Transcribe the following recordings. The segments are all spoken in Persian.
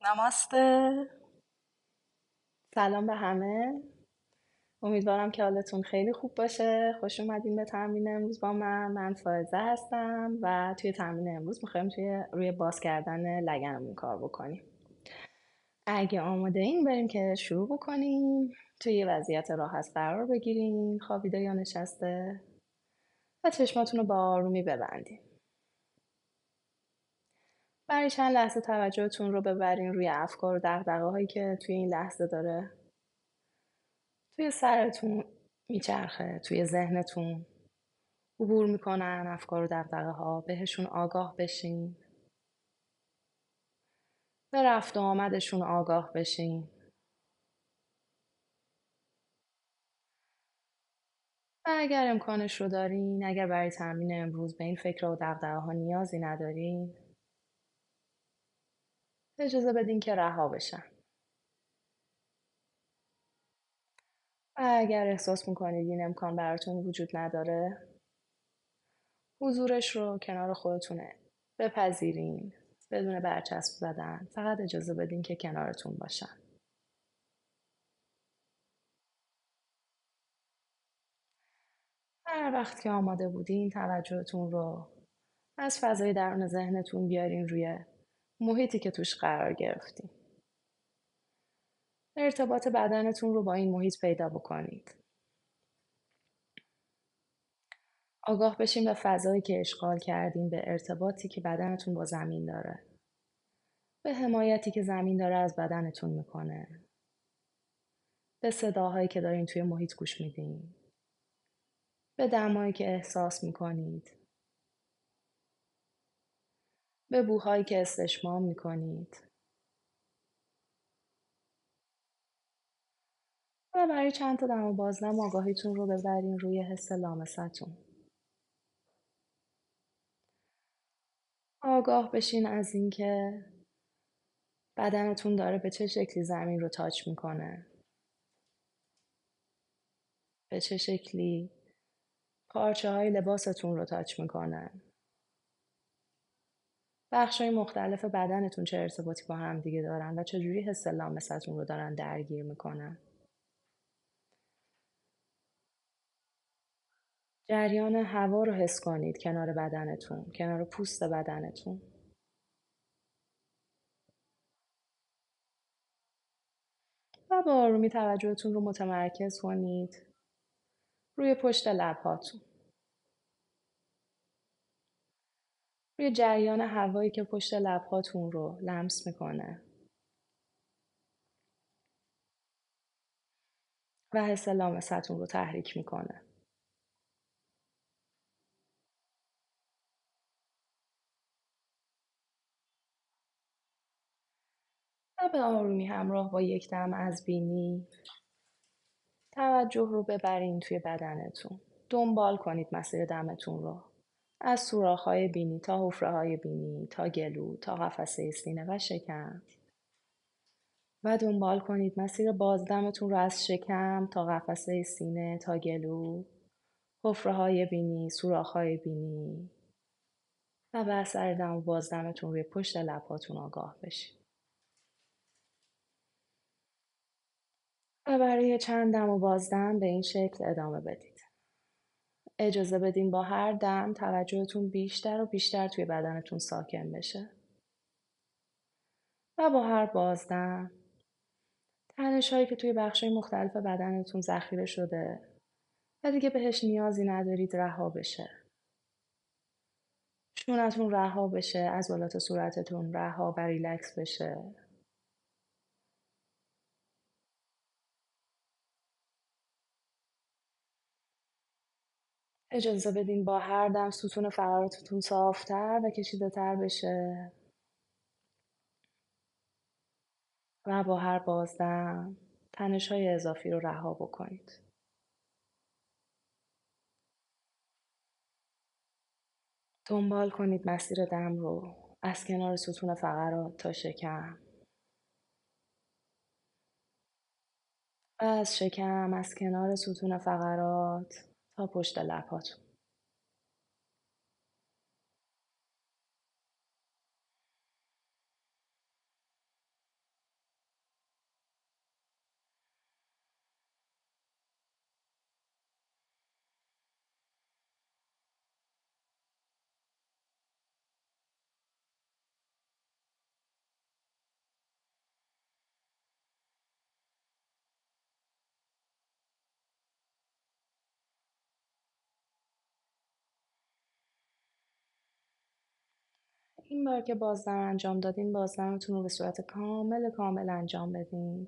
نماسته. سلام به همه. امیدوارم که حالتون خیلی خوب باشه. خوش اومدین به تمرین امروز با من فائزه هستم و توی تمرین امروز میخوایم روی باز کردن لگنمون کار بکنیم. اگه آماده این بریم که شروع بکنیم. توی یه وضعیت راحت قرار بگیرین، خوابیده یا نشسته، و چشماتون رو با آرومی ببندین. برای چند لحظه توجهتون رو ببرین روی افکار و دغدغه‌هایی که توی این لحظه داره توی سرتون میچرخه، توی ذهنتون عبور میکنن افکار و دغدغه‌ها. بهشون آگاه بشین، به رفت و آمدشون آگاه بشین و اگر امکانش رو دارین، اگر برای تمرین امروز به این فکر و دغدغه‌ها نیازی ندارین، اجازه بدین که رها بشن. و اگر احساس میکنید این امکان براتون وجود نداره، حضورش رو کنار خودتونه بپذیرین، بدون برچسب زدن. فقط اجازه بدین که کنارتون باشن. هر وقت که آماده بودین، توجهتون رو از فضای درون ذهنتون بیارین روی محیطی که توش قرار گرفتین. ارتباط بدنتون رو با این محیط پیدا بکنید. آگاه بشین به فضایی که اشغال کردین، به ارتباطی که بدنتون با زمین داره، به حمایتی که زمین داره از بدنتون میکنه، به صداهایی که دارین توی محیط گوش میدین، به دمایی که احساس میکنید، به بوهایی که استشمام میکنید. و برای چند تا دم و بازدم آگاهیتون رو ببرین روی حس لامستون. آگاه بشین از اینکه بدنتون داره به چه شکلی زمین رو تاچ میکنه، به چه شکلی پارچه های لباستون رو تاچ میکنه، بخش های مختلف بدنتون چه ارتباطی با هم دیگه دارن و چجوری حس لامستون رو دارن درگیر میکنن. جریان هوا رو حس کنید کنار بدنتون، کنار پوست بدنتون. و با آرومی توجهتون رو متمرکز کنید روی پشت لبهاتون، روی جریان هوایی که پشت لبهاتون رو لمس میکنه و حس لامستون رو تحریک میکنه. و به آرومی همراه با یک دم از بینی توجه رو ببرین توی بدنتون. دنبال کنید مسیر دمتون رو از سوراخ‌های بینی تا حفره‌های بینی، تا گلو، تا قفسه سینه و شکم. و دنبال کنید مسیر بازدمتون رو از شکم تا قفسه سینه، تا گلو، حفره‌های بینی، سوراخ‌های بینی. و به اثر دم و بازدمتون روی پشت لب‌هاتون آگاه بشید. و برای چند دم و بازدم به این شکل ادامه بدید. اجازه بدین با هر دم توجهتون بیشتر و بیشتر توی بدنتون ساکن بشه. و با هر بازدم تنش هایی که توی بخش های مختلف بدنتون ذخیره شده و دیگه بهش نیازی ندارید رها بشه. شونتون رها بشه، عضلات صورتتون رها و ریلکس بشه. اجازه بدین با هر دم ستون فقراتتون صافتر و کشیده تر بشه. و با هر بازدم تنش های اضافی رو رها بکنید. دنبال کنید مسیر دم رو از کنار ستون فقرات تا شکم و از شکم از کنار ستون فقرات تا پشت لباتون. این بار که بازدم انجام دادین بازدمتون رو به صورت کامل انجام بدین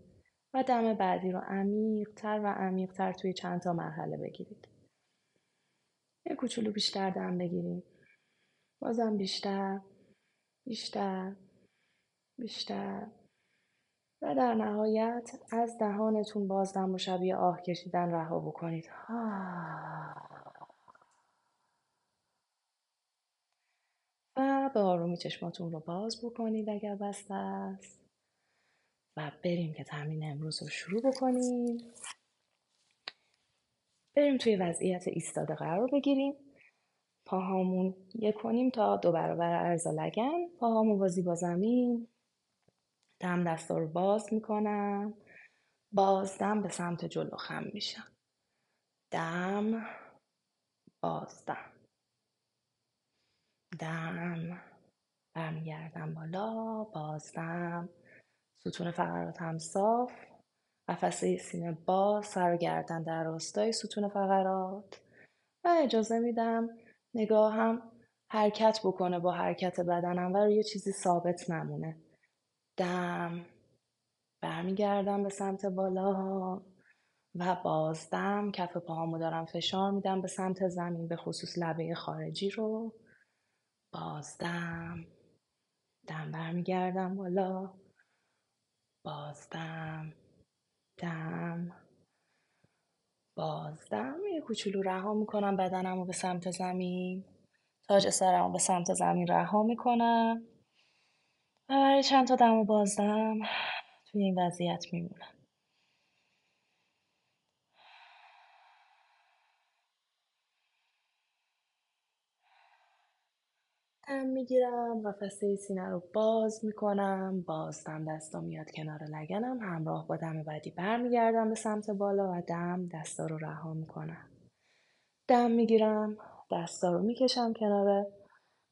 و دم بعدی رو عمیق‌تر و عمیق‌تر توی چند تا مرحله بگیرید. یه کوچولو بیشتر دم بگیرید. بازم بیشتر، بیشتر، بیشتر و در نهایت از دهانتون بازدم رو شبیه آه کشیدن رها بکنید. و به آرومی چشماتون رو باز بکنید اگر بسته است و بریم که تمرین امروز رو شروع بکنیم. بریم توی وضعیت ایستاده قرار بگیریم. پاهامون 1.5 تا 2 برابر عرض لگن. پاهام موازی با زمین. دم دستا رو باز میکنم. بازدم به سمت جلو خم میشم. دم، بازدم، دم، برمیگردم بالا، بازدم، ستون فقراتم صاف، قفسه سینه باز، سر و گردن در راستای ستون فقرات و اجازه میدم نگاهم حرکت بکنه با حرکت بدنم و روی چیزی ثابت نمونه. دم، برمیگردم به سمت بالا و بازدم، کف پاهامو دارم فشار میدم به سمت زمین، به خصوص لبه خارجی رو. بازدم، دم، برمیگردم بالا، بازدم، دم، بازدم. یه کوچولو رها میکنم بدنم رو به سمت زمین، تاج سرم رو به سمت زمین رها میکنم و برای چند تا دم و بازدم توی این وضعیت میمونم. دم میگیرم، قفسه سینه رو باز میکنم، بازدم دستا میاد کنار لگنم، همراه با دم بعدی برمیگردم به سمت بالا و دم دستا رو رها میکنم. دم میگیرم، دستا رو میکشم کنار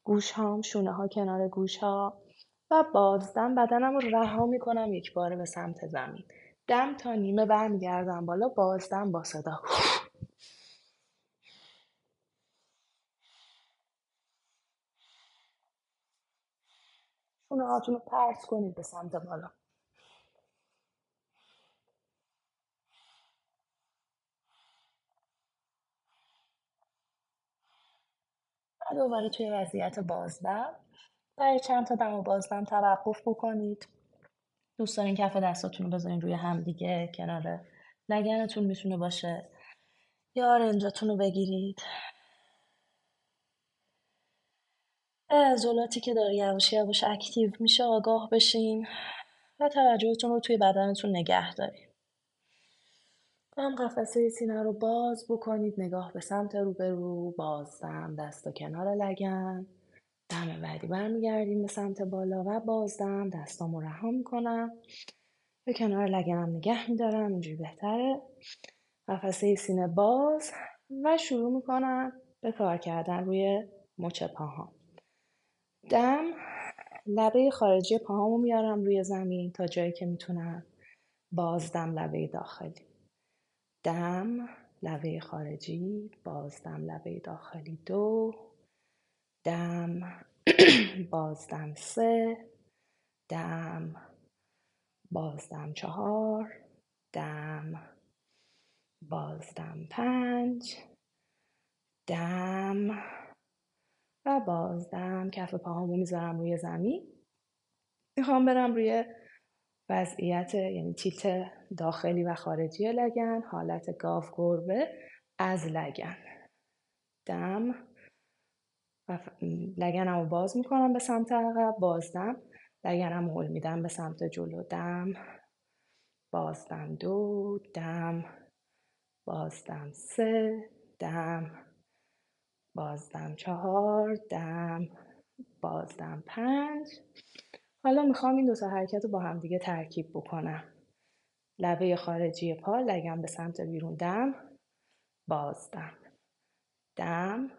گوش هام، شونه ها کنار گوش ها و بازدم بدنم رو رها میکنم یک باره به سمت زمین. دم تا نیمه برمیگردم بالا، بازدم با صدا. شونه هاتون رو پرت کنید به سمت بالا. و دوباره توی وضعیت بازدم برای چند تا دم و بازدم توقف بکنید. دوست دارین کف دستاتون رو بذارین روی هم دیگه کنار لگنتون میتونه باشه یا آرنجاتون رو بگیرید. عضلاتی که داره یواش یواش اکتیو میشه آگاه بشین و توجهتون رو توی بدنتون نگه دارین. هم قفسه سینه رو باز بکنید، نگاه به سمت روبرو، بازدم دستا کنار لگن، دم بعدی برمیگردیم به سمت بالا و بازدم دستامو رها میکنم، به کنار لگنم نگه میدارم، اینجوری بهتره. قفسه سینه باز و شروع میکنم به کار کردن روی مچ پاهام. دم، لبه خارجی پاهامو میارم روی زمین تا جایی که میتونم. بازدم لبه داخلی. دم، لبه خارجی، بازدم لبه داخلی 2، دم، بازدم 3، دم، بازدم 4، دم، بازدم 5، دم و بازدم. کف پاهامو میذارم روی زمین. میخوام برم روی وضعیت یعنی تیلت داخلی و خارجی لگن، حالت گاو گربه از لگن. دم و لگنم رو باز میکنم به سمت عقب، بازدم، لگنم رو هل میدم به سمت جلو. دم، بازدم 2، دم، بازدم 3، دم، بازدم 4، دم، بازدم 5. حالا میخوام این 2 تا حرکت رو با هم دیگه ترکیب بکنم. لبه خارجی پا، لگن به سمت بیرون، دم، بازدم، دم،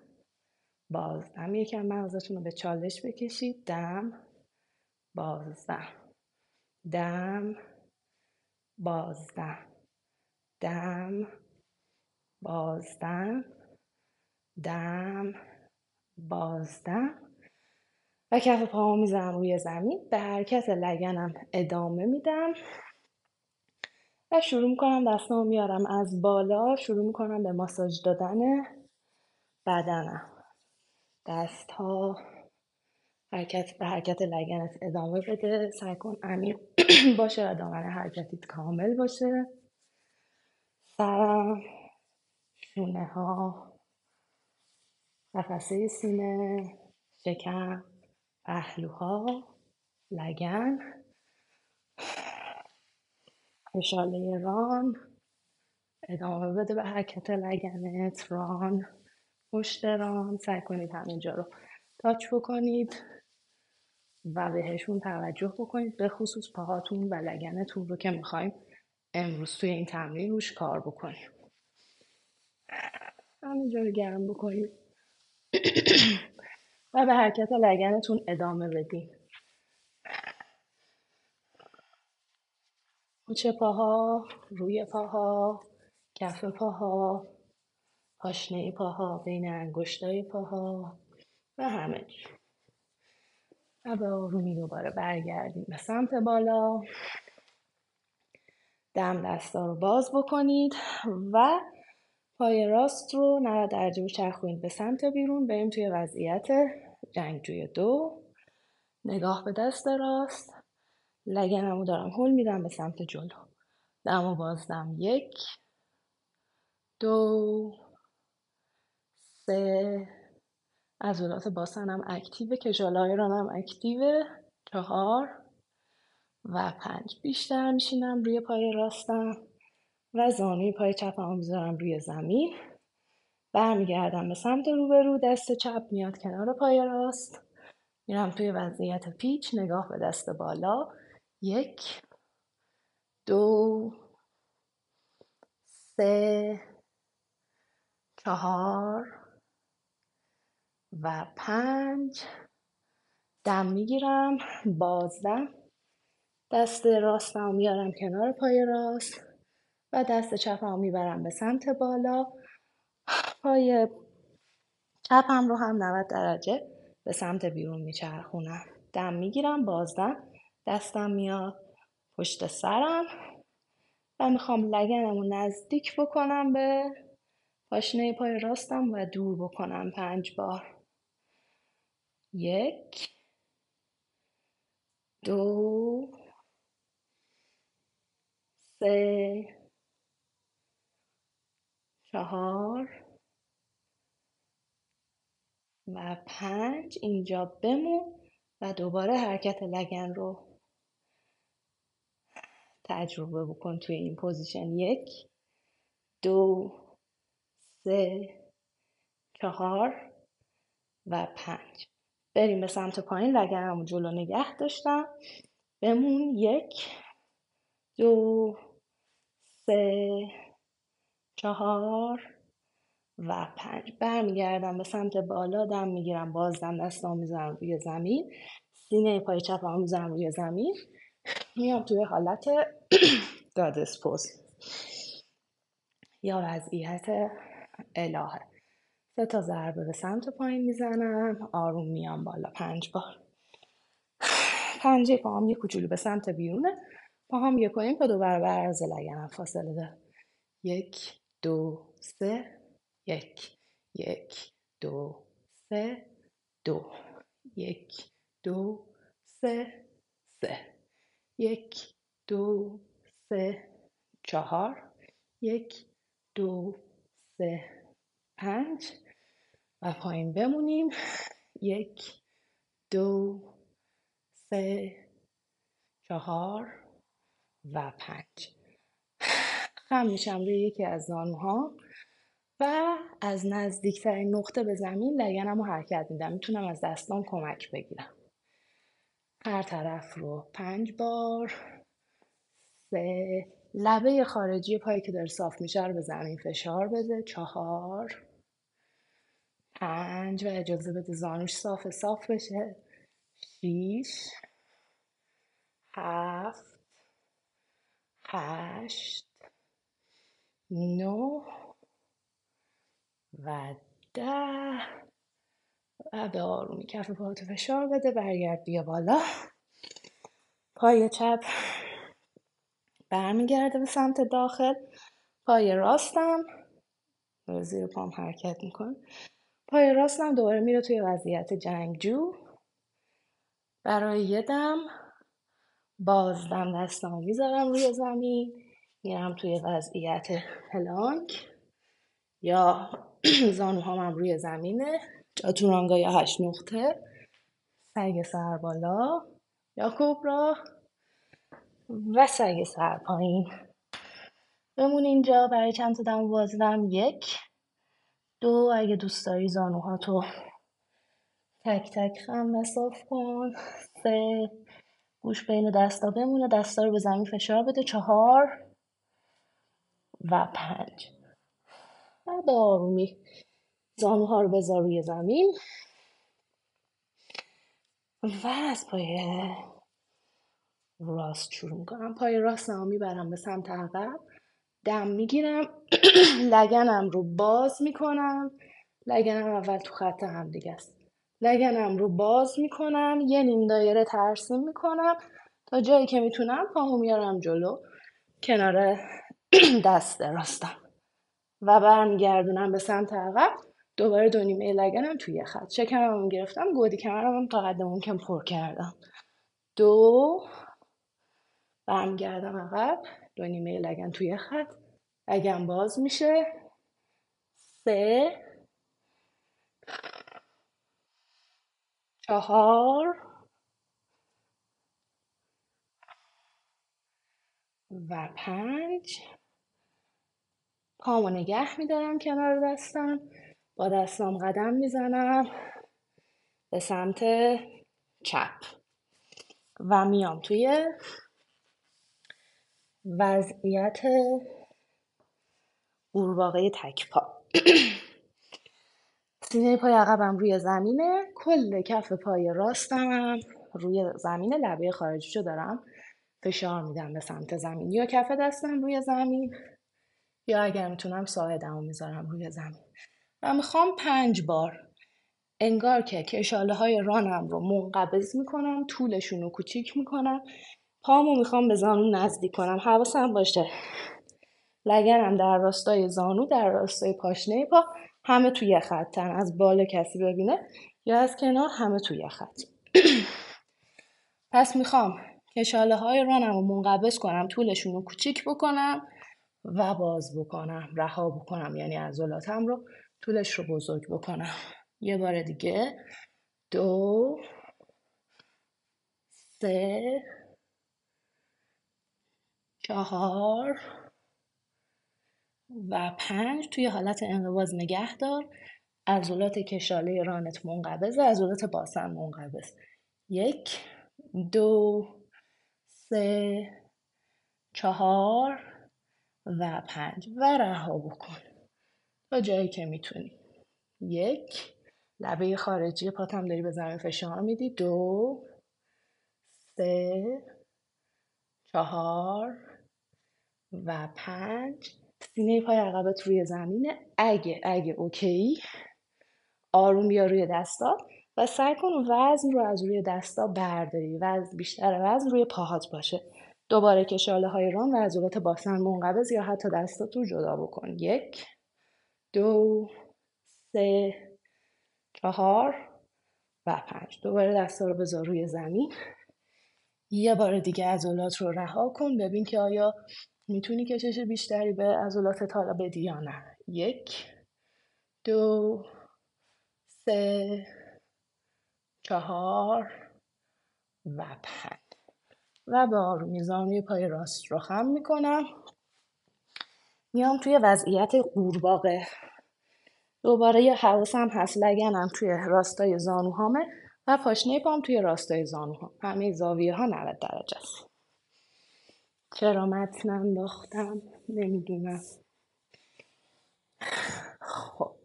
بازدم. یکم مغزتون رو به چالش بکشید. دم، بازدم، دم، بازدم، دم، بازدم، دم، بازدم. و کف پاهامو میذارم روی زمین. به حرکت لگنم ادامه میدم و شروع میکنم دستامو میارم از بالا، شروع میکنم به ماساژ دادن بدنم. دست ها به حرکت لگنت ادامه بده. سعی کن عمیق باشه و دامن حرکتیت کامل باشه. سرم، شونه ها، قفسه سینه، شکم، پهلوها، لگن، اشاله ران. ادامه بده به حرکت لگنت. ران، پشت ران. سعی کنید همینجا رو تاچ بکنید و بهشون توجه بکنید، به خصوص پاهاتون و لگنتون رو که میخوایم امروز توی این تمرین روش کار بکنیم. همینجا رو گرم بکنید و به حرکت لگنتون ادامه بدید. مچ پاها، روی پاها، کف پاها، پاشنه پاها، بین انگشتای پاها و همه جا. و به آرومی دوباره برگردیم به سمت بالا. دم دستا رو باز بکنید و پای راست رو 90 درجه بچرخونید به سمت بیرون. بریم توی وضعیت جنگجوی 2. نگاه به دست راست. لگنمو دارم هل میدم به سمت جلو. دمو بازدم. 1 2 3. عضلات باسنم اکتیوه، کشالای رانم اکتیوه. 4 و 5. بیشتر میشینم روی پای راستم و زانوی پای چپم میذارم روی زمین. برمیگردم به سمت روبرو. دست چپ میاد کنار پای راست. میرم توی وضعیت پیچ. نگاه به دست بالا. 1 2 3 4 و 5. دم میگیرم، بازدم. دست راستم میارم کنار پای راست و دست چپم میبرم به سمت بالا. پای چپم رو هم 90 درجه به سمت بیرون میچرخونم. دم میگیرم، بازدم. دستم میاد پشت سرم و میخوام لگنم رو نزدیک بکنم به پاشنه پای راستم و دور بکنم 5 بار. 1 2 3 4 و 5. اینجا بمون و دوباره حرکت لگن رو تجربه بکن توی این پوزیشن. 1 2 3 4 و 5. بریم به سمت پایین. لگنمو جلو نگه داشتم. بمون. 1 2 3 4 و 5. برمیگردم به سمت بالا. دم میگیرم، بازدم. دستام میذارم روی زمین. سینه پای چپم میذارم روی زمین. میام توی حالت گادس پوز یا وضعیت الهه. 3 تا ضربه به سمت پایین میزنم. آروم میام بالا 5 بار. پنجه پاهم یه کوچولو به سمت بیرونه. پاهم 1.5 تا 2 برابر عرض لگنم فاصله داره. 1 2 3 1 1 2 3 2 1 2 3 3 1 2 3 4 1 2 3 5 و پایین بمونیم. 1 2 3 4 و 5. خم میشم روی یکی از زانوها و از نزدیکترین نقطه به زمین لگنم رو حرکت میدم. میتونم از دستام کمک بگیرم. هر طرف رو 5 بار. 3. لبه خارجی پایی که داره صاف میشه رو به زمین فشار بده. 4 5 و اجازه بده زانوش صاف بشه. 6 7 8 9 و 10 و به آرومی کف پاهاتو فشار بده، برگرد بیا بالا. پای چپ برمیگرده به سمت داخل، پای راستم زیر پام حرکت میکنه، پای راستم دوباره میره توی وضعیت جنگجو. برای یه دم بازدم دستامو میذارم روی زمین، میرم توی وضعیت پلانک یا زانوهامم روی زمینه، چاتورانگا یا 8 نقطه، سگ سر بالا یا کبرا و سگ سر پایین. بمون اینجا برای چند تا دم بازدم. 1 2 اگه دوست داری زانوهاتو تک تک خم و صاف کن. 3 گوش بین دستا بمونه، دستا رو به زمین فشار بده. 4 و 5 و به آرومی زانوها رو بذار روی زمین و از پای راست شروع میکنم. پای راستم میبرم به سمت عقب، دم میگیرم، لگنم رو باز میکنم. لگنم اول تو خط هم دیگه است. لگنم رو باز میکنم، یه نیم دایره ترسیم میکنم تا جایی که میتونم پاهو میارم جلو کنار دست راستم و برمیگردونم به سمت عقب. دوباره 2 نیمه لگنم توی خط. شکمم گرفتم، گودی کمرم تا قد ممکن پر کردم. 2 برمیگردم عقب، 2 نیمه لگن توی خط، لگن باز میشه. 3 4 و 5. پامو نگه میدارم کنار دستم، با دستام قدم میزنم به سمت چپ و میام توی وضعیت قورباغه تک پا. سینه پای عقبم روی زمینه، کل کف پای راستم روی زمینه، لبه خارجیشو دارم فشار میدم به سمت زمین، یا کف دستم روی زمین یا اگر میتونم ساعدمو میذارم روی زمین و میخوام 5 بار انگار که کشاله های رانم رو منقبض میکنم، طولشون رو کوچیک میکنم، پامو میخوام به زانو نزدیک کنم. حواسم باشه لگنم در راستای زانو، در راستای پاشنه پا، همه توی خطن. از بالا کسی ببینه یا از کنار، همه توی خط. پس میخوام کشاله های رانم رو منقبض کنم، طولشون رو کوچیک بکنم و باز بکنم، رها بکنم، یعنی عضلاتم رو طولش رو بزرگ بکنم. یه بار دیگه. 2 3 4 و 5. توی حالت انقباض نگه دار. عضلات کشاله رانت منقبض، عضلات باسن منقبض. 1 2 3 4 و 5 و رها بکن تا جایی که میتونی. 1 لبه خارجی پاتم داری به زمین فشار میدی. 2 3 4 و 5. سینه پای عقبت روی زمینه. اگه اوکی، آروم بیا روی دستا و سعی کن وزن رو از روی دستا برداری. بیشتر وزن روی پاهات باشه. دوباره کشاله های ران و عضلات باسن منقبض یا حتی دستات رو جدا بکن. 1 2 3 4 و 5. دوباره دستا رو بذار روی زمین. یه بار دیگه عضلات رو رها کن. ببین که آیا میتونی کشش بیشتری به عضلات حالا بدی یا نه. 1 2 3 4 و 5 و به آرومی زانوی پای راست رو خم میکنم. میام توی وضعیت قورباغه. دوباره یه حواسم هست لگنم توی راستای زانوهامه و پاشنه پام توی راستای زانوهام. همه زاویه ها 90 درجه است. چرا متن انداختم نمیدونم. خب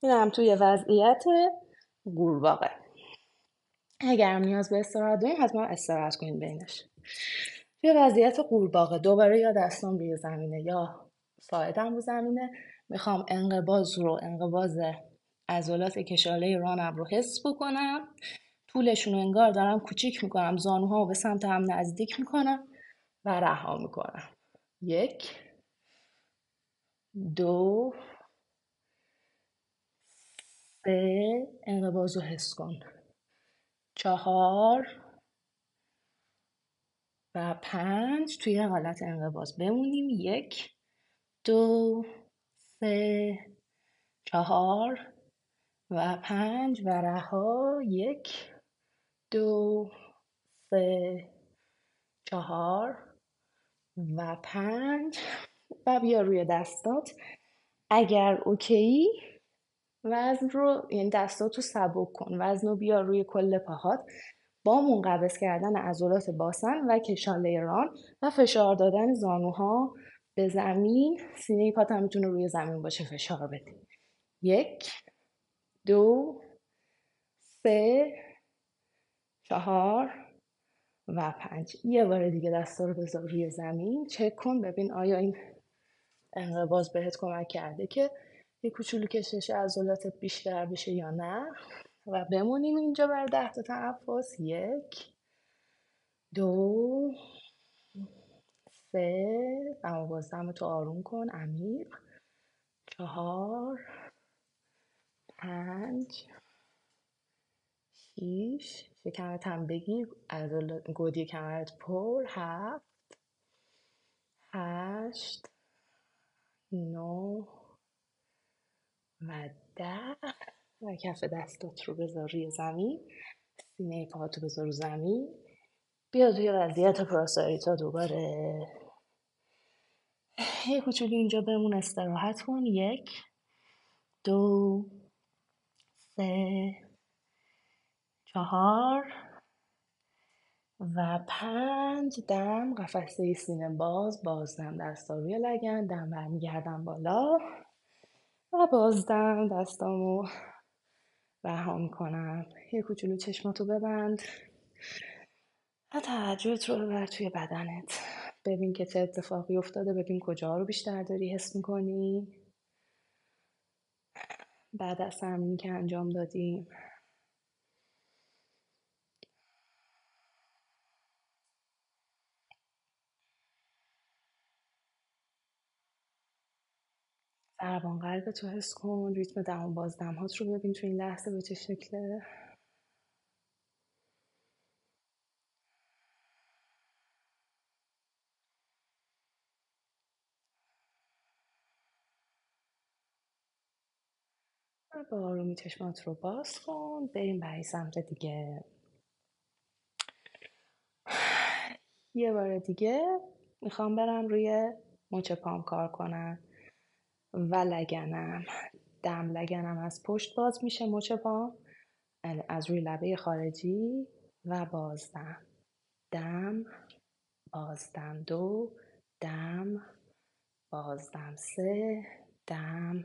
میرم توی وضعیت قورباغه. اگر نیاز به استراحت داریم حتما استراحت کنید بینش. توی وضعیت قورباغه دوباره یا دستام روی زمینه یا ساعدم رو زمینه. میخوام انقباض عضلات کشاله رانم رو حس بکنم. طولشون رو انگار دارم کوچیک میکنم. زانوها رو به سمت هم نزدیک میکنم و رها میکنم. 1 2 3 انقباض رو حس کن. 4 و 5 توی حالت انقباض بمونیم. 1 2 3 4 و 5 و رها. 1 2 3 4 و 5 و بیا روی دستات. اگر اوکی وزن رو، یعنی دستاتو سبک کن، وزن رو بیار روی کل پاهات با منقبض کردن عضلات باسن و کشاله ران و فشار دادن زانوها به زمین. سینه پات هم میتونه روی زمین باشه، فشار بدی. 1 2 3 4 و 5. یه بار دیگه دستا رو بذار روی زمین، چک کن ببین آیا این انقباض بهت کمک کرده که یه کوچولو کشش عضلاتت بیشتر بشه یا نه. و بمونیم اینجا بر 10 تا تنفس. 1 2 3 اما باز دمتو آروم کن عمیق. 4 5 6 شکمت هم بگیر، گودی کمرت پر. 7 8 9 و 10 و کف دستات رو بذار روی زمین. سینه پاهاتو بذار رو زمین. بیا توی وضعیت پراساریتا دوباره. یه کوچولو اینجا بمون، استراحت کن. 1 2 3 4 و 5. دم قفسه سینه بازدم دستا روی لگن، دم برمیگردم بالا و بازدم دستامو رها میکنم. یه کوچولو چشماتو ببند و توجهت رو ببر توی بدنت. ببین که چه اتفاقی افتاده، ببین کجا رو بیشتر داری حس میکنی بعد از تمرینی که انجام دادیم. ضربان قلب تو حس کن، ریتم دم و بازدمهات رو ببین تو این لحظه به چه شکله. و با آرومی چشمات رو باز کن. بریم برای سمت دیگه. یه بار دیگه میخوام برم روی مچ پام کار کنم و لگنم. دم لگنم از پشت باز میشه، مچ پام از روی لبه خارجی و بازدم. دم بازدم. 2 دم بازدم. 3 دم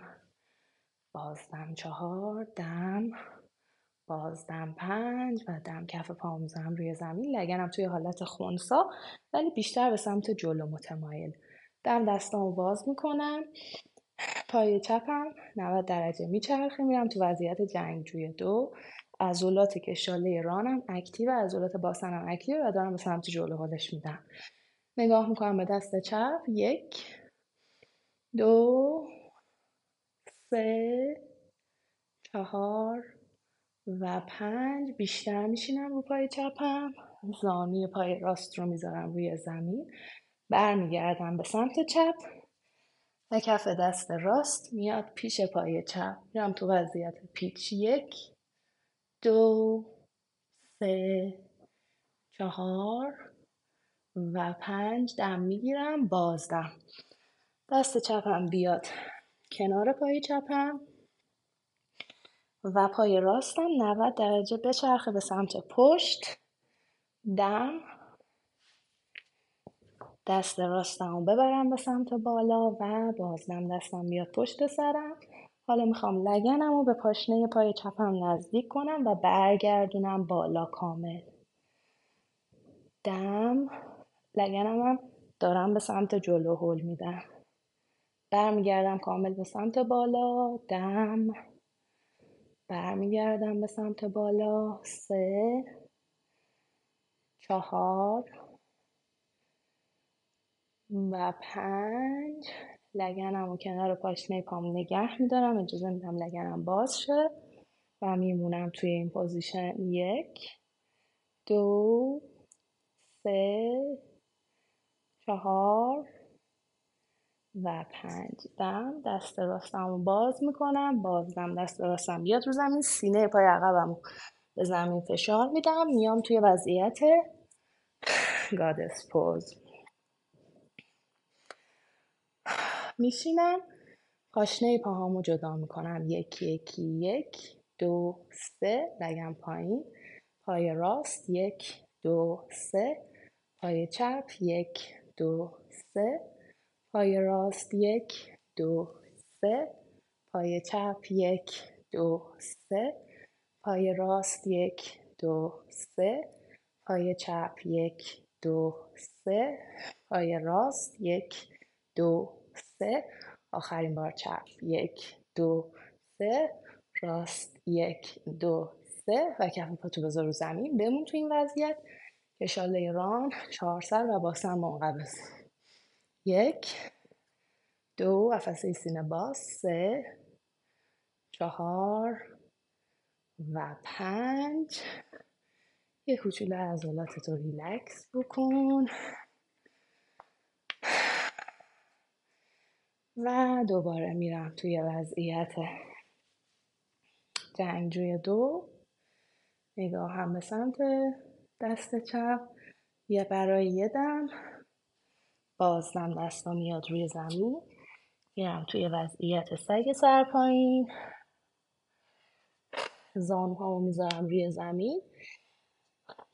بازدم. 4 دم بازدم. 5 و دم. کف پا میزنم روی زمین، لگنم توی حالت خنثی ولی بیشتر به سمت جلو متمایل. دم دستامو باز میکنم، پای چپم 90 درجه میچرخه، میرم تو وضعیت جنگجوی 2. عضلات کشاله رانم اکتیو، عضلات باسنم اکتیو و دارم به سمت جلو هلش میدم. نگاه میکنم به دست چپ. 1 2 3 4 و 5. بیشتر میشینم رو پای چپم، زانوی پای راست رو میذارم روی زمین، برمیگردم به سمت چپ و کف دست راست میاد پیش پای چپ. میرم تو وضعیت پیچ. 1 2 3 4 و 5. دم میگیرم، بازدم. دست چپم بیاد کنار پای چپم و پای راستم 90 درجه بچرخه به سمت پشت. دم دست راستم رو ببرم به سمت بالا و بازدم. دستم بیاد پشت سرم. حالا میخوام لگنم رو به پاشنه پای چپم نزدیک کنم و برگردونم بالا کامل. دم لگنم هم دارم به سمت جلو هل میدم، برمیگردم کامل به سمت بالا. دم برمیگردم به سمت بالا. 3 4 و 5. لگنم و کنار پاشنه پام نگه میدارم، اجازه میدم لگنم باز شه و میمونم توی این پوزیشن. 1 2 3 4 و 5. دست راستم رو باز میکنم، بازم دست راستم بیاد رو زمین، سینه پای عقبم رو به زمین فشار میدم، میام توی وضعیت گادس پوز. میشینم، پاشنه پاهامو جدا میکنم. 1 1 1 2 3. لگن پایین. پای راست 1 2 3. پای چپ 1 2 3. پای راست 1 2 3. پای چپ 1 2 3. پای راست 1 2 3. پای چپ 1 2 3. پای راست 1 2 3. آخرین بار چپ 1 2 3. راست 1 2 3 و کف پاتو بذار رو زمین. بمون تو این وضعیت. کشاله ران 4 سر و باسن منقبض. 1 2. قفسه سینه باز. 3 4 و 5. یه کوچولو عضلاتتو ریلکس بکن و دوباره میرم توی وضعیت جنگجوی 2. نگاه هم به سمت دست چپ. یه برای یه دم بازدم دستا میاد روی زمین. میرم توی وضعیت سگ سرپایین. زانوهامو میذارم روی زمین.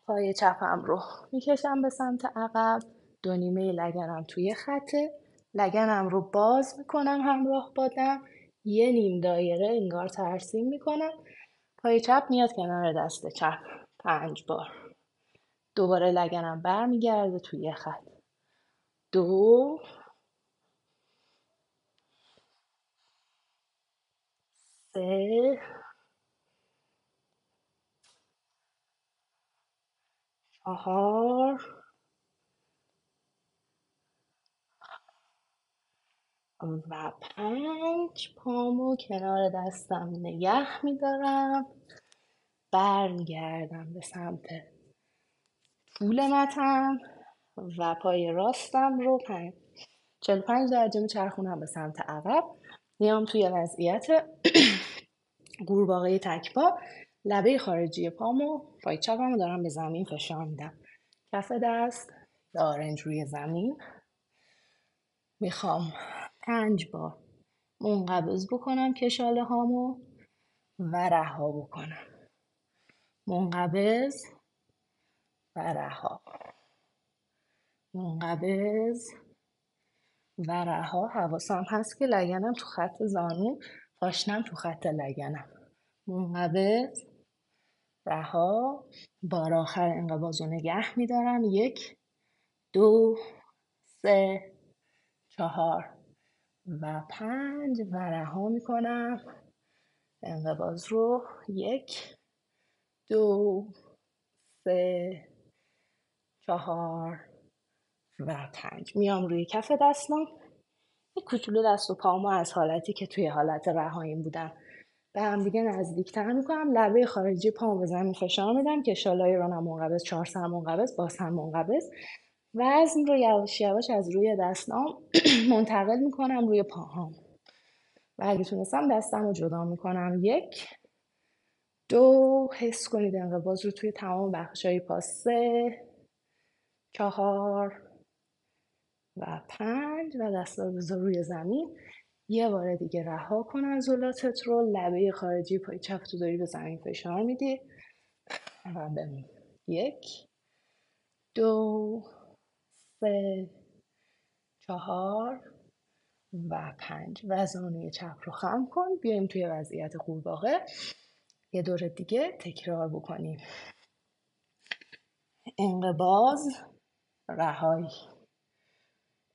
پای چپم رو میکشم به سمت عقب. 2 نیمه لگنم توی خطه. لگنم رو باز میکنم همراه با دم. 1 نیم دایره انگار ترسیم میکنم. پای چپ میاد کنار دست چپ 5 بار. دوباره لگنم برمیگرده توی خط. 2 3 4 و 5. پامو کنار دستم نگه میدارم. برمیگردم به سمت طول متن و پای راستم رو 45 درجه میچرخونم به سمت عقب. میام توی وضعیت قورباغه تک‌پا. لبه خارجی پامو، پای چپمو دارم به زمین فشار میدم. کف دست آرنج روی زمین. میخوام 5 بار منقبض بکنم کشاله هامو و رها بکنم. منقبض و رها. منقبض و رها. حواسم هست که لگنم تو خط زانو، پاشنم تو خط لگنم. منقبض رها. بار آخر انقباض رو نگه میدارم. 1 2 3 4 و 5 و رها میکنم انقباض رو. 1 2 3 4 و 5. میام روی کف دستم. یک کوچولو دست و پامو از حالتی که توی حالت رهاییم بودم به هم دیگه نزدیکتر میکنم. لبه خارجی پامو به زمین فشار میدم. کشالای رانم منقبض. 4 سر منقبض. باسن منقبض. وزن رو یواش یواش از روی دستام منتقل میکنم روی پاهام و اگه تونستم دستم رو جدا میکنم. 1 2. حس کنید انقباض رو توی تمام بخشای پا. 3 4 و 5 و دستا رو بذار روی زمین. یه بار دیگه رها کن عضلاتت رو. لبه خارجی پای چپ تو داری به زمین فشار میدی و بمون. 1 2 3 4 و 5 و زانوی چپ رو خم کن. بیایم توی وضعیت قورباغه. یه دور دیگه تکرار بکنیم. انقباض رهایی.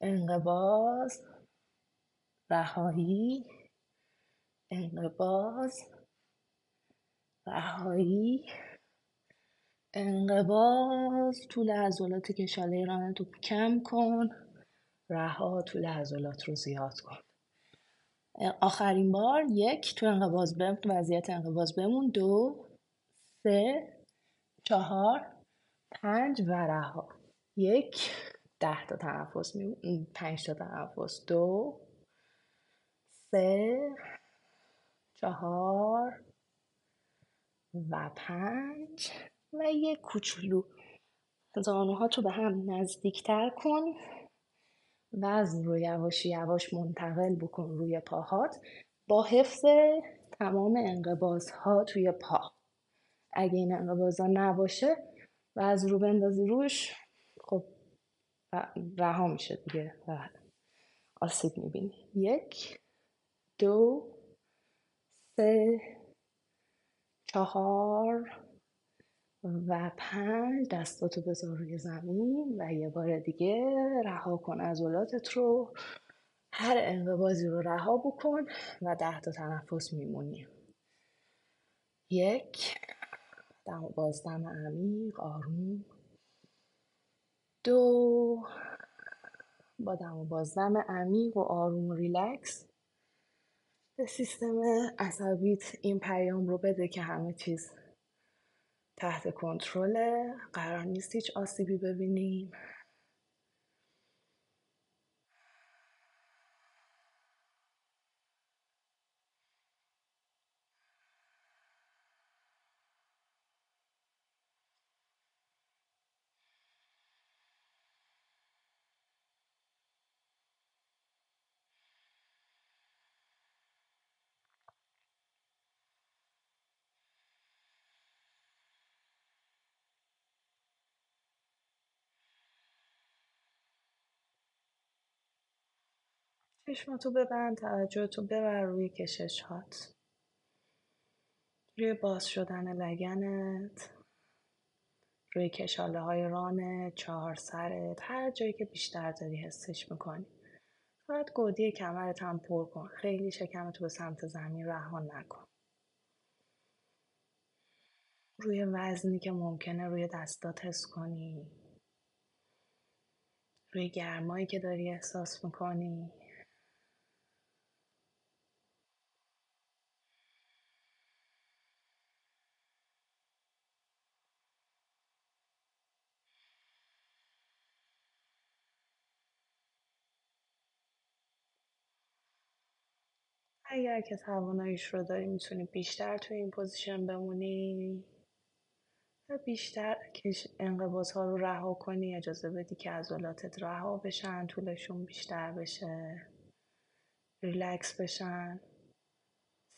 انقباض رهایی. انقباض رهایی، انقباض. طول عضلات کشاله رانت رو کم کن. رها. طول عضلات رو زیاد کن. آخرین بار. 1 تو انقباض بمون، وضعیت انقباض بمون. 2 3 4 5 و رها. 1 10 تا تنفس میمون. 5 تا تنفس. 2 3 4 و 5 و 1 کوچولو زانوها تو به هم نزدیکتر کن. وزن رو یواش یواش منتقل بکن روی پاهات با حفظ تمام انقباض ها توی پا. اگه این انقباض ها نباشه وزن رو بندازی روش، خب رها میشه دیگه و آسیب میبینی. 1 2 3 4 و 5. دستاتو بذار روی زمین و یه بار دیگه رها کن عضلاتت رو. هر انقباضی رو رها بکن و 10 تا تنفس میمونی. 1 بازدم عمیق آروم. 2 با دم و بازدم عمیق و آروم و ریلکس به سیستم عصبیت این پیام رو بده که همه چیز تحت کنترله، قرار نیست هیچ آسیبی ببینیم. چشماتو ببند، توجهتو ببر روی کشش هات، روی باز شدن لگنت، روی کشاله های رانت، 4 سرت، هر جایی که بیشتر داری حسش میکنی. فقط گودی کمرت هم پر کن، خیلی شکمتو به سمت زمین رها نکن. روی وزنی که ممکنه روی دستات حس کنی، روی گرمایی که داری احساس میکنی. اگر که تواناییش رو داری میتونی بیشتر توی این پوزیشن بمونی و بیشتر انقباض ها رو رها کنی. اجازه بدی که عضلاتت رها بشن، طولشون بیشتر بشه، ریلکس بشن.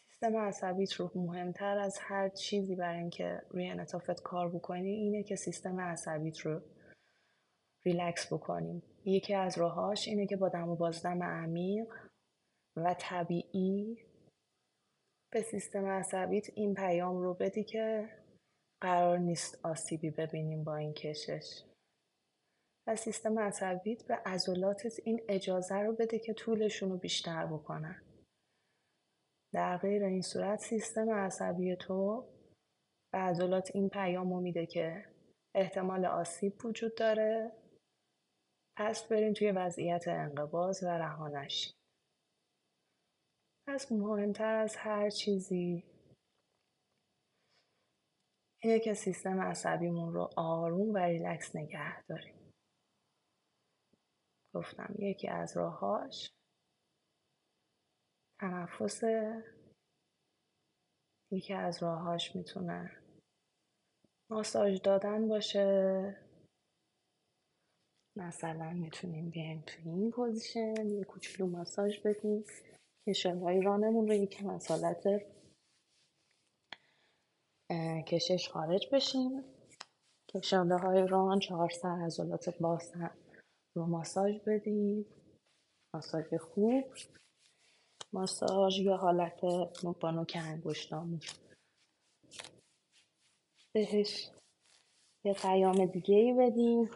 سیستم عصبیت رو مهمتر از هر چیزی برای اینکه روی انعطافت کار بکنی اینه که سیستم عصبیت رو ریلکس بکنیم. یکی از راهاش اینه که با دم و بازدم عمیق و طبیعی به سیستم عصبیت این پیام رو بدی که قرار نیست آسیبی ببینیم با این کشش. و سیستم عصبیت به عضلاتت این اجازه رو بده که طولشون رو بیشتر بکنن. در غیر این صورت سیستم عصبی تو به عضلات این پیام رو میده که احتمال آسیب وجود داره، پس بریم توی وضعیت انقباض و رها نشیم. پس مهمتر از هر چیزی اینه که سیستم عصبیمون رو آروم و ریلکس نگه داریم. گفتم یکی از راهاش تنفسه، یکی از راهاش میتونه ماساژ دادن باشه. مثلا میتونیم بیایم توی این پوزیشن یه کوچولو ماساژ بدیم، کشش‌های رانمون رو یکم از حالت کشش خارج بشیم. کشانده های ران، 4 سر عضلات باسن رو ماساژ بدیم. ماساژ خوب، ماساژ یا حالت با نوک انگشتامون بهش یه پیام دیگه ای بدیم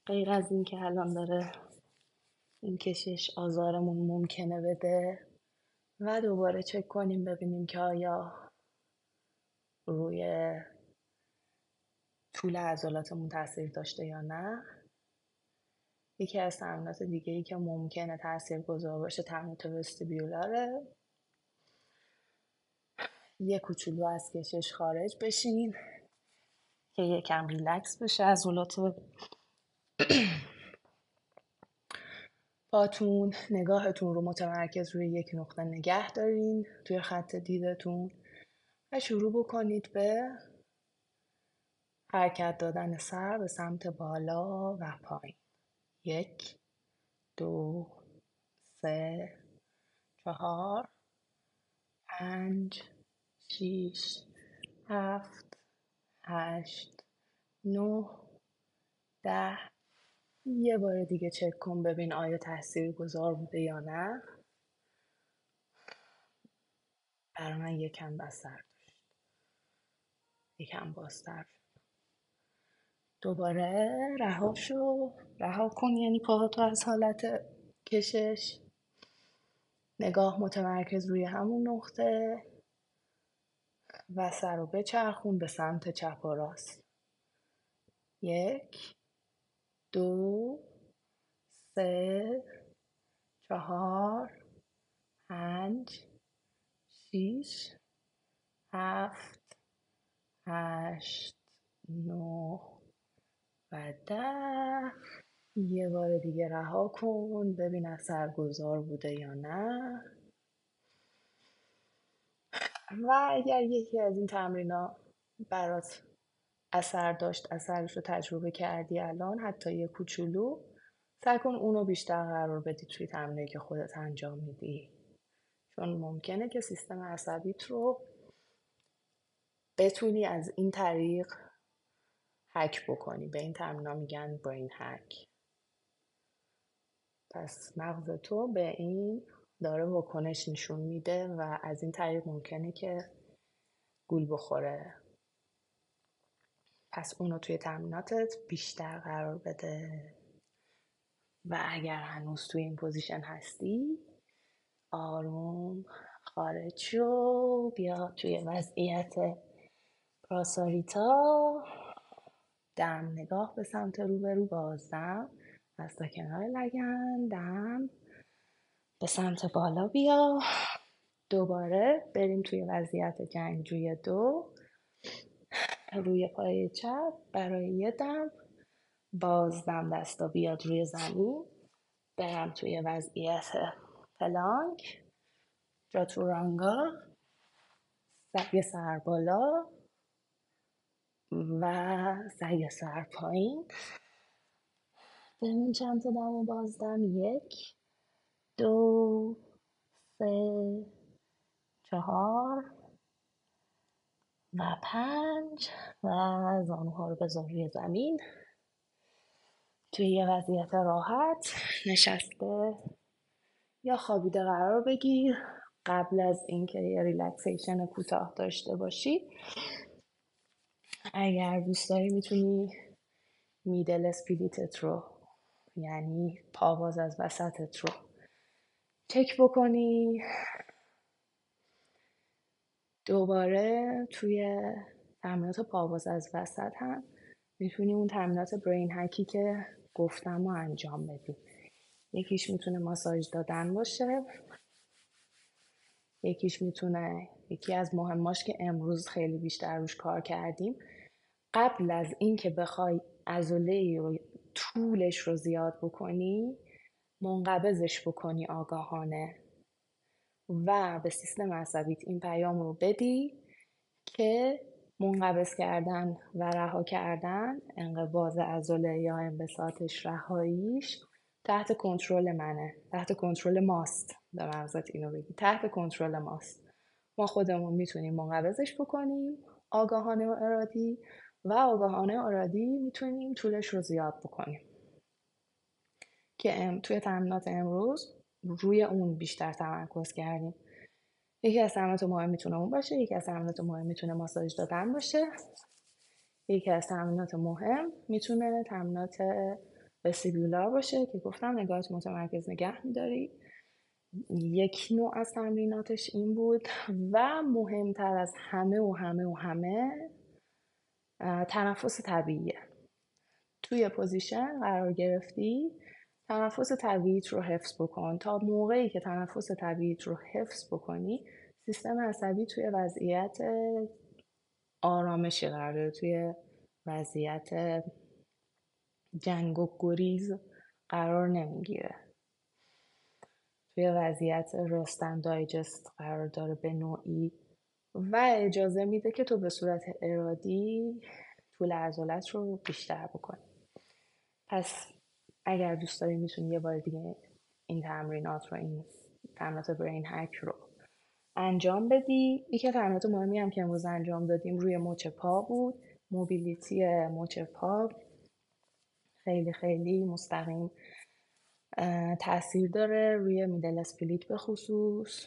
غیر از این که الان داره این کشش آزارمون ممکنه بده. و دوباره چک کنیم ببینیم که آیا روی طول عضلاتمون تاثیر داشته یا نه. یکی از تمرینات دیگه ای که ممکنه تاثیرگذار باشه تمرینات وستیبیولاره. یه کوچولو از کشش خارج بشین که یکم ریلکس بشه عضلات پاتون. نگاهتون رو متمرکز روی یک نقطه نگه دارین توی خط دیدتون و شروع بکنید به حرکت دادن سر به سمت بالا و پایین. 1 2 3 4 5 6 7 8 9 10. یه بار دیگه چک کن ببین آیا تاثیرگذار بوده یا نه. برای من یکم بستر داشت، یکم بازتر. دوباره رها کن، یعنی پاهاتو از حالت کشش. نگاه متمرکز روی همون نقطه و سر رو بچرخون به سمت چپ و راست. 1 2 3 4 5 6 7 8 9 و 10. یه بار دیگه رها کن ببین اثرگذار بوده یا نه. و اگر یکی از این تمرینا برات اثر داشت، اثرش رو تجربه کردی الان، حتی یه کوچولو، سعی کن اونو بیشتر قرار بدی توی تمرینی که خودت انجام میدی، چون ممکنه که سیستم عصبیت رو بتونی از این طریق هک بکنی. به این تمرینا میگن برین هک. پس مغز تو به این داره واکنش نشون میده و از این طریق ممکنه که گول بخوره. پس اونو توی تمریناتت بیشتر قرار بده. و اگر هنوز توی این پوزیشن هستی، آروم خارج شو، بیا توی وضعیت پراساریتا. دم نگاه به سمت روبرو، بازدم از تا کنار لگن، دم به سمت بالا بیا. دوباره بریم توی وضعیت جنگجوی 2. روی پای چپ برای یه دم، بازدم دستا بیاد روی زمین. برم توی وضعیت پلانک، چاتورانگا، سعی سر بالا و سعی سر پایین. ببین چند تا دم و بازدم. 1 2 3 4 و 5 و زانوها رو بذار روی زمین توی یه وضعیت راحت نشسته یا خوابیده قرار بگیر. قبل از اینکه یه ریلکسیشن کوتاه داشته باشی، اگر دوست داری میتونی میدل اسپلیتت رو، یعنی پاواز از وسطت رو چک بکنی. دوباره توی تمرینات پاواز از وسط هم میتونی اون تمرینات برین هکی که گفتم رو انجام بدی. یکیش میتونه ماساژ دادن باشه، یکی از مهماش که امروز خیلی بیشتر روش کار کردیم، قبل از اینکه بخوای عضله رو طولش رو زیاد بکنی، منقبضش بکنی آگاهانه و به سیستم عصبیت این پیام رو بدی که منقبض کردن و رها کردن، انقباض عضله یا انبساطش، رهاییش تحت کنترل منه، تحت کنترل ماست. به مغزت اینو بگی تحت کنترل ماست. ما خودمون میتونیم منقبضش بکنیم آگاهانه و ارادی، و آگاهانه ارادی میتونیم طولش رو زیاد بکنیم که توی تمرینات امروز روی اون بیشتر تمرکز کردیم. یکی از تمرینات مهم میتونه اون باشه، یکی از تمرینات مهم میتونه ماساژ دادن باشه، یکی از تمرینات مهم میتونه تمرینات وستیبولار باشه که گفتم نگاهت متمرکز نگه میداری یک نوع از تمریناتش این بود و مهمتر از همه و همه و همه تنفس طبیعیه. توی پوزیشن قرار گرفتی، تنفس طبیعیت رو حفظ بکن. تا موقعی که تنفس طبیعیت رو حفظ بکنی، سیستم عصبی توی وضعیت آرامشی قرار داره، توی وضعیت جنگ و گریز قرار نمیگیره، توی وضعیت رستن دایجست قرار داره به نوعی و اجازه میده که تو به صورت ارادی طول عضلات رو بیشتر بکنی. پس اگر دوست داری میتونی یه بار دیگه این تمرینات برین هک رو انجام بدی. یکی تمرینات مهمی هم که امروز انجام دادیم روی مچ پا بود. موبیلیتی مچ پا خیلی خیلی مستقیم تاثیر داره روی میدل اسپلیت به خصوص.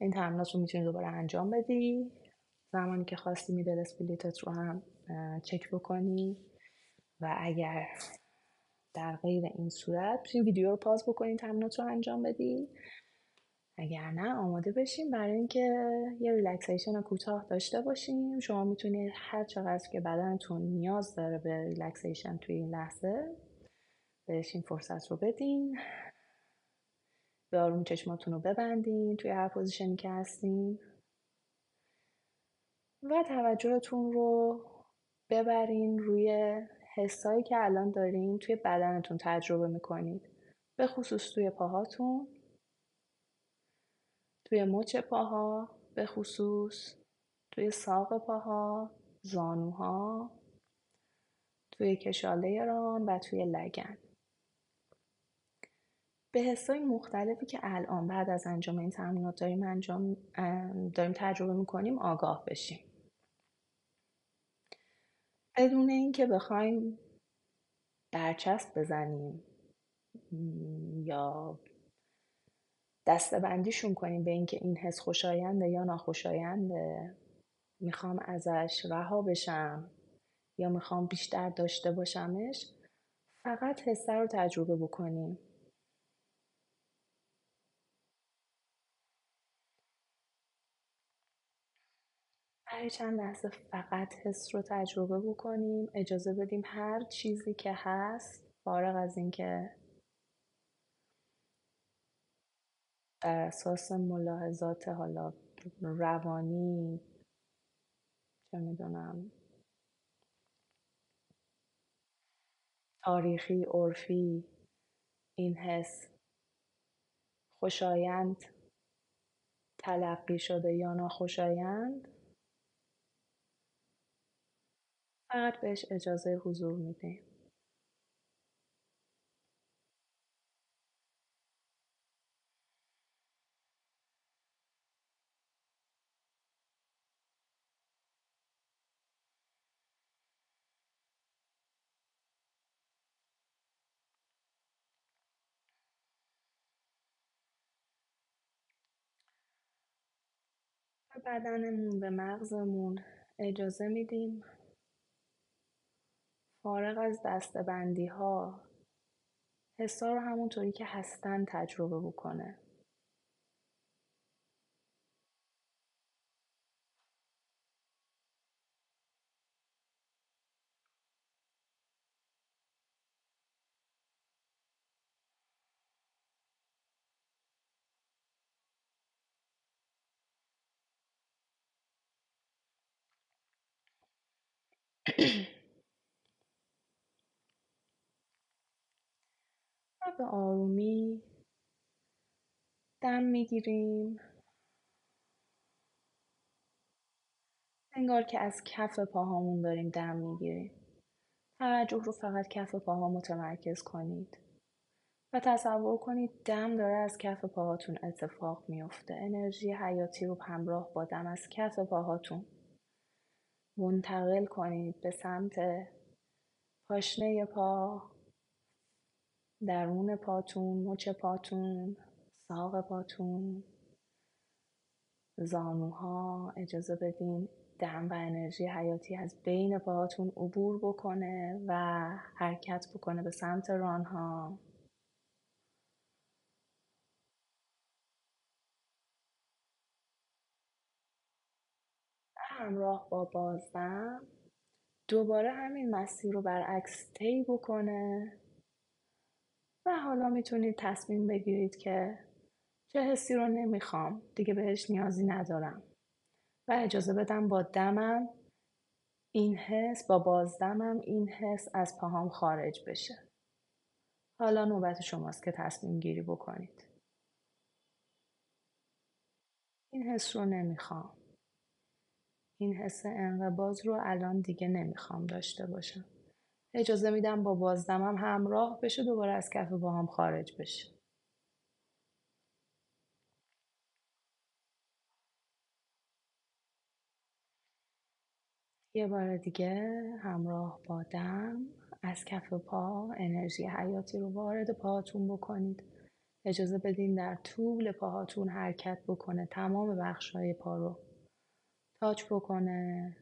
این تمرینات رو میتونی دوباره انجام بدی زمانی که خواستی میدل اسپلیتت رو هم چک بکنی و اگر در غیر این صورت میتونی ویدیو رو پاز بکنی تمرینات رو انجام بدی. اگر نه آماده بشیم برای اینکه یه ریلکسیشن کوتاه داشته باشیم. شما میتونید هر چقدر که بدنتون نیاز داره به ریلکسیشن توی این لحظه بهش این فرصت رو بدین. به آروم چشماتون رو ببندین توی هر پوزیشنی که هستین و توجهتون رو ببرین روی حسایی که الان دارین توی بدنتون تجربه میکنید، به خصوص توی پاهاتون، توی مچ پاها، به خصوص توی ساق پاها، زانوها، توی کشاله ران و توی لگن. به حسای مختلفی که الان بعد از انجام این تمرینات داریم تجربه میکنیم آگاه بشیم، بدون اینکه بخوایم برچسب بزنیم یا دسته‌بندیشون کنیم به اینکه این حس خوشاینده یا ناخوشاینده، میخوام ازش رها بشم یا میخوام بیشتر داشته باشمش. فقط حسه رو تجربه بکنیم. برای چند لحظه فقط حس رو تجربه بکنیم. اجازه بدیم هر چیزی که هست، فارغ از اینکه بر اساس ملاحظات حالا روانی، چه میدونم تاریخی، عرفی، این حس خوشایند تلقی شده یا ناخوشایند، فقط بهش اجازه حضور میدیم. به بدنمون، به مغزمون اجازه میدیم فارغ از دسته‌بندی ها حسا رو همونطوری که هستن تجربه بکنه. و به آرومی دم میگیریم، انگار که از کف پاهامون داریم دم میگیریم. توجه رو فقط کف پاها متمرکز کنید و تصور کنید دم داره از کف پاهاتون اتفاق میفته. انرژی حیاتی رو همراه با دم از کف پاهاتون منتقل کنید به سمت پاشنه پا، درون پاتون، مچ پاتون، ساق پاتون، زانوها. اجازه بدین دم و انرژی حیاتی از بین پاهاتون عبور بکنه و حرکت بکنه به سمت رانها. همراه با بازدم دوباره همین مسیر رو برعکس طی بکنه و حالا میتونید تصمیم بگیرید که چه حسی رو نمیخوام، دیگه بهش نیازی ندارم و اجازه بدم با دمم این حس، با بازدمم این حس از پاهام خارج بشه. حالا نوبت شماست که تصمیم گیری بکنید. این حس رو نمیخوام. این حس انقباض رو الان دیگه نمیخوام داشته باشم. اجازه میدم با بازدمم همراه بشه، دوباره از کف پاهام خارج بشه. یه بار دیگه همراه با دم از کف پا انرژی حیاتی رو وارد پاهاتون بکنید. اجازه بدین در طول پاهاتون حرکت بکنه، تمام بخش‌های پا رو تاچ بکنه،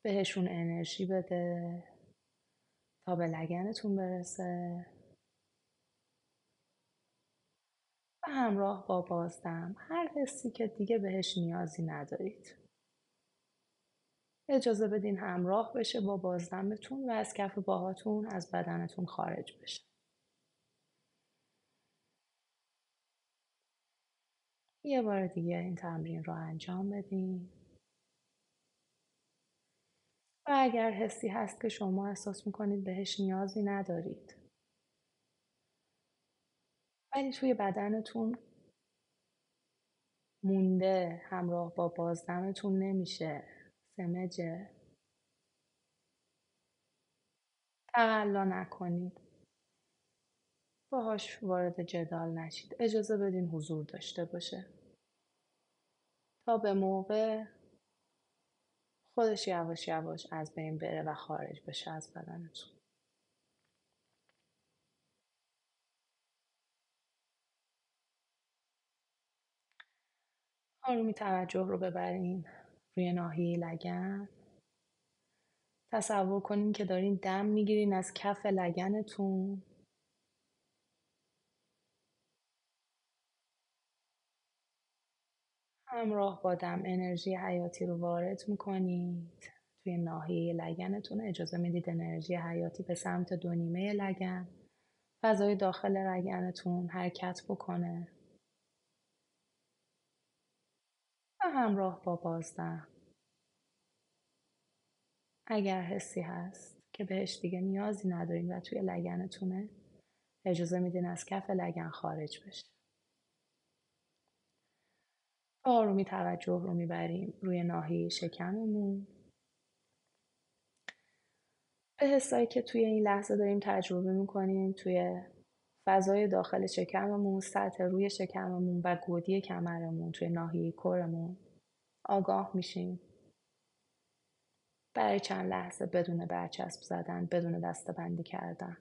بهشون انرژی بده تا به لگنتون برسه و همراه با بازدم هر حسی که دیگه بهش نیازی ندارید اجازه بدین همراه بشه با بازدمتون و از کف پاهاتون از بدنتون خارج بشه. یه بار دیگه این تمرین رو انجام بدین و اگر حسی هست که شما احساس میکنید بهش نیازی ندارید ولی توی بدنتون مونده، همراه با بازدمتون نمیشه، سمجه، تقلا نکنید، باهاش وارد جدال نشید، اجازه بدین حضور داشته باشه تا به موقع خودش یواش یواش از بین بره و خارج بشه از بدنتون. آرومی توجه رو ببرین روی ناحیه لگن. تصور کنین که دارین دم میگیرین از کف لگنتون، همراه با دم انرژی حیاتی رو وارد میکنید توی ناحیه لگنتون. اجازه میدید انرژی حیاتی به سمت دو نیمه لگن، فضای داخل لگنتون حرکت بکنه و همراه با بازدم اگر حسی هست که بهش دیگه نیازی ندارین و توی لگنتونه اجازه میدین از کف لگن خارج بشه. آرومی توجه رو میبریم روی ناحیه شکممون، به حسایی که توی این لحظه داریم تجربه میکنیم توی فضای داخل شکممون، سطح روی شکممون و گودی کمرمون، توی ناحیه کورمون آگاه میشیم. برای چند لحظه بدون برچسب زدن، بدون دسته‌بندی کردن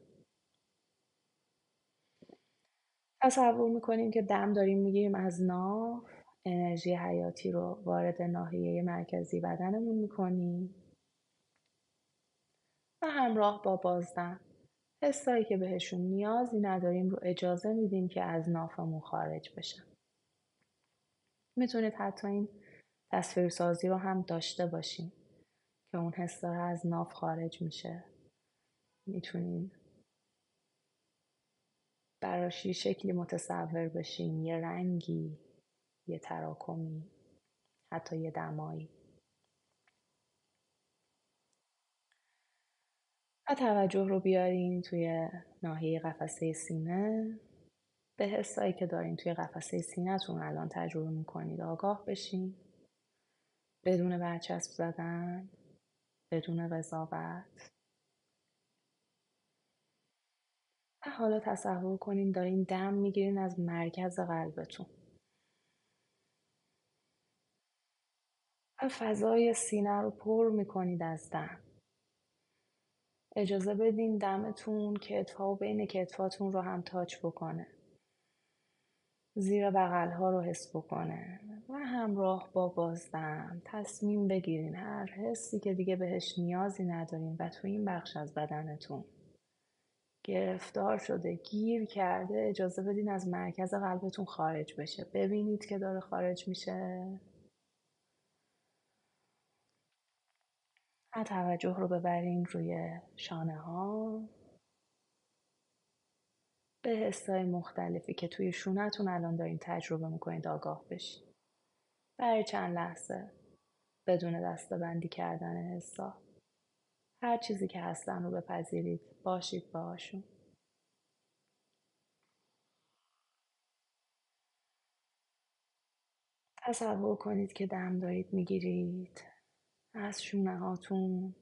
تصور میکنیم که دم داریم میگیریم از ناف، انرژی حیاتی رو وارد ناحیه مرکزی بدنمون میکنیم و همراه با بازدم حسایی که بهشون نیازی نداریم رو اجازه میدیم که از نافمون خارج بشن. میتونید حتی این تصویرسازی رو هم داشته باشین که اون حس داره از ناف خارج میشه. میتونین براش یه شکلی متصور بشین، یه رنگی، یه تراکمی، حتی یه دمایی. و توجه رو بیارین توی ناحیه قفسه سینه، به حسایی که دارین توی قفسه سینه‌تون الان تجربه میکنید آگاه بشین، بدون برچسب زدن، بدون قضاوت. و حالا تصور کنین دارین دم میگیرین از مرکز قلبتون و فضای سینه رو پر میکنید از دم. اجازه بدین دمتون کتف‌ها و بین کتفاتون رو هم تاچ بکنه، زیر بغل‌ها رو حس بکنه و همراه با بازدم تصمیم بگیرین هر حسی که دیگه بهش نیازی ندارین و تو این بخش از بدنتون گرفتار شده، گیر کرده، اجازه بدین از مرکز قلبتون خارج بشه. ببینید که داره خارج میشه و توجه رو ببرین روی شانه ها، به حسای مختلفی که توی شونه‌تون الان دارین تجربه میکنید آگاه بشین. برای چند لحظه بدون دسته‌بندی کردن حسا، هر چیزی که هستن رو بپذیرید، باشید باهاشون. تصور کنید که دم دارید میگیرید از شونه هاتون،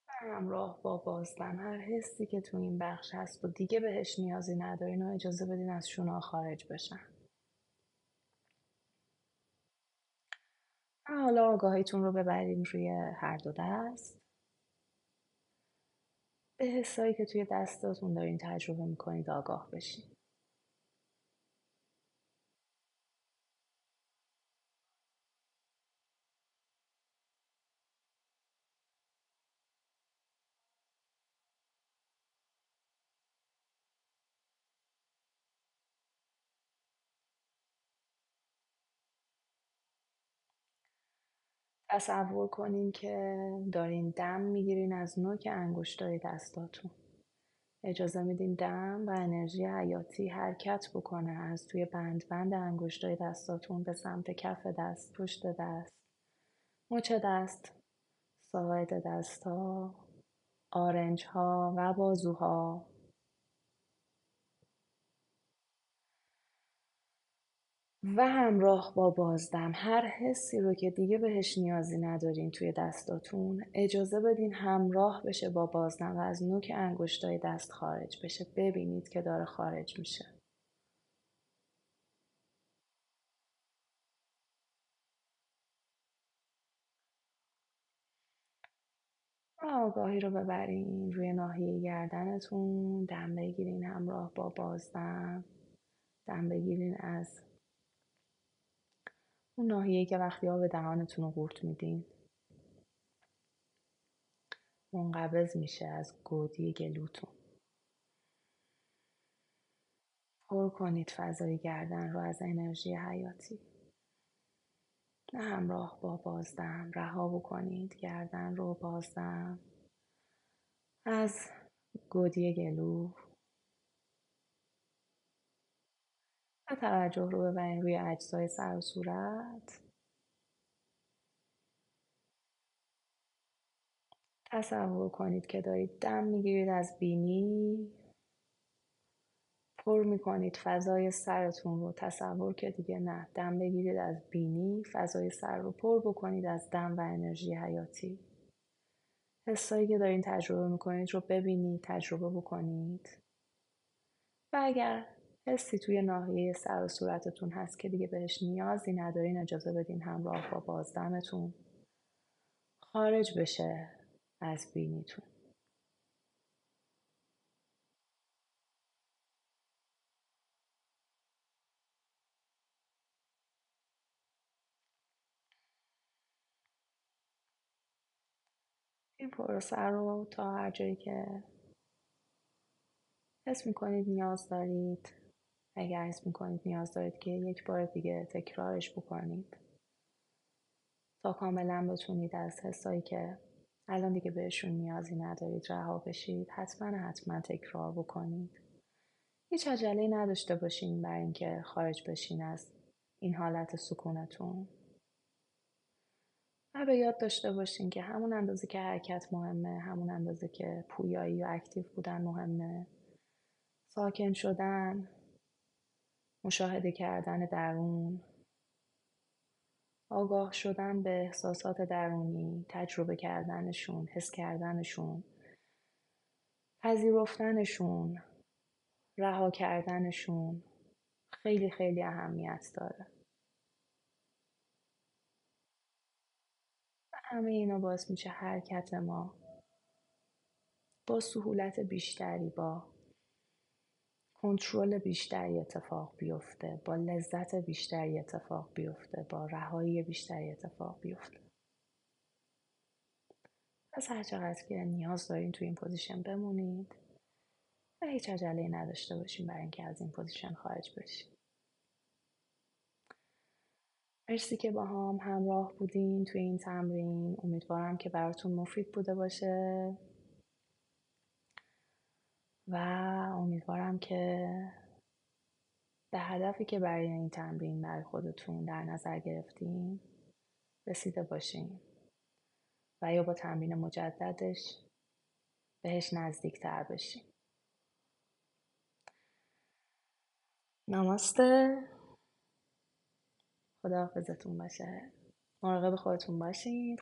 همراه با بازدم هر حسی که تو این بخش هست و دیگه بهش نیازی ندارین و اجازه بدین از شونه ها خارج بشن. و حالا آگاهیتون رو ببرین روی هر دو دست، به حسایی که توی دستاتون دارین تجربه میکنید آگاه بشین. تصور کنین که دارین دم میگیرین از نوک انگشتای دستاتون. اجازه میدین دم و انرژی حیاتی حرکت بکنه از توی بند انگشتای دستاتون به سمت کف دست، پشت دست، مچ دست، ساعد دست‌ها، آرنج‌ها و بازوها. و همراه با بازدم هر حسی رو که دیگه بهش نیازی ندارین توی دستاتون اجازه بدین همراه بشه با بازدم و از نوک انگشتای دست خارج بشه. ببینید که داره خارج میشه. و آگاهی رو ببرین روی ناحیه گردنتون، دم بگیرین همراه با بازدم. دم بگیرین از اون ناحیه‌ای که وقتی آب دهانتون رو قورت میدین منقبض میشه از گودی گلوتون. پر کنید فضای گردن رو از انرژی حیاتی. نه همراه با بازدم رها بکنید گردن رو، بازدم از گودی گلو. و توجه رو ببرین روی اجزای سر و صورت. تصور کنید که دارید دم میگیرید از بینی، پر میکنید فضای سرتون رو. تصور که دیگه نه، دم بگیرید از بینی، فضای سر رو پر بکنید از دم و انرژی حیاتی. حسایی که دارین تجربه میکنید رو ببینید، تجربه بکنید. و اگر حسی توی ناحیه سر و صورتتون هست که دیگه بهش نیازی ندارین اجازه بدین همراه با بازدمتون خارج بشه از بینیتون. این پروسه رو تا هر جایی که حس میکنید نیاز دارید، اگر حس میکنید نیاز دارید که یک بار دیگه تکرارش بکنید تا کاملا بتونید از حسایی که الان دیگه بهشون نیازی ندارید رها بشید. حتما تکرار بکنید. هیچ عجله‌ای نداشته باشین برای اینکه خارج بشین از این حالت سکونتون. و به یاد داشته باشین که همون اندازه که حرکت مهمه، همون اندازه که پویایی و اکتیو بودن مهمه. ساکن شدن، مشاهده کردن درون، آگاه شدن به احساسات درونی، تجربه کردنشون، حس کردنشون، پذیرفتنشون، رها کردنشون خیلی اهمیت داره. و همه اینا باعث میشه حرکت ما با سهولت بیشتری، با کنترل بیشتری اتفاق بیفته، با لذت بیشتری اتفاق بیفته، با رهایی بیشتری اتفاق بیفته. از هر چقدر که نیاز دارین تو این پوزیشن بمونید و هیچ عجله‌ای نداشته باشین برای اینکه از این پوزیشن خارج بشین. مرسی که با هم همراه بودین توی این تمرین. امیدوارم که براتون مفید بوده باشه و امیدوارم که به هدفی که برای این تمرین برای خودتون در نظر گرفتین رسیده باشین و یا با تمرین مجددش بهش نزدیکتر بشین. نماسته. خداحافظتون باشه. مراقب خودتون باشین.